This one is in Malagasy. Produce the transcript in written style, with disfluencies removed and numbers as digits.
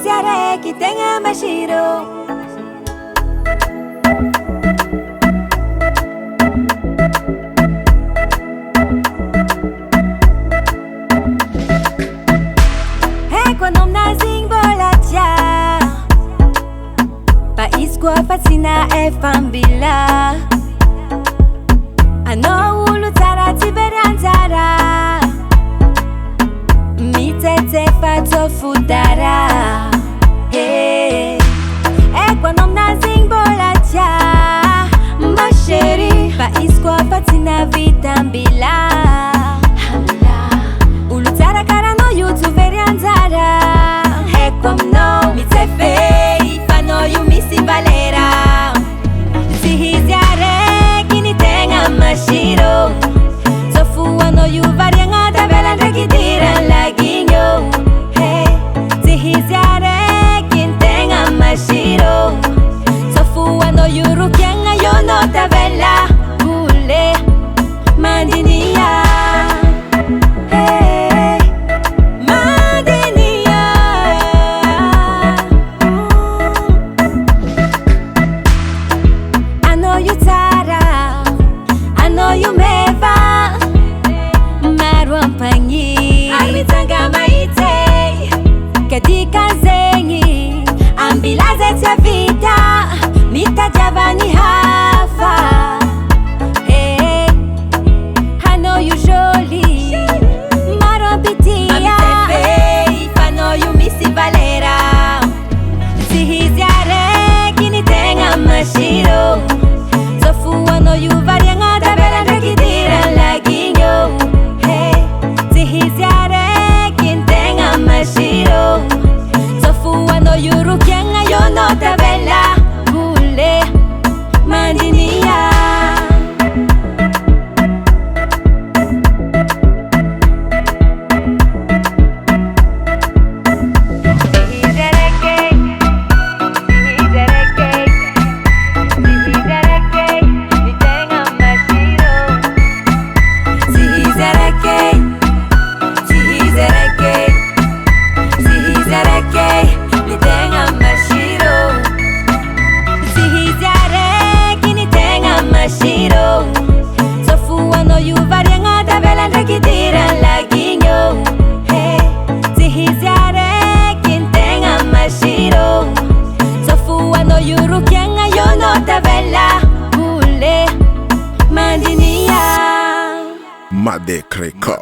Zaraiky, tegna, machiro. Quando nascem bolacha, país com a vacina é fambila. Ano ulu tara tiberianzara, mi tete fato futara. Hey, quando nascem bolacha, machiri, país com a vacina vitambila. Ulu tara cara no YouTube verianzara. Come no, mi te fei, pa no you mi si valera. Si hiziare, kini tenga machiro. So fu no you varianga da bela rekitira laginyo. Hey, si hiziare, kini tenga machiro. So fu no you rukianga yo no ta bela. Kule, mandinia. Katika zengi ambilaze tia vita mitajavani hafa. Hey, I know you surely marobitia amitefe I know you misi valera. Si hiziare kini tenga machiro. Sofu I know you varianga da bela rekitira laginyo. Hey, si hiziare kini tenga machiro. Yuru kianga yo no ta bella. Kule, mandinia. Machiro, so fu no you varianga da bela rekitira laginyo. Hey, si hiziare kin tenga machiro. So fu no you rukianga yo no ta bela. Kule, mandinia. Made kreko.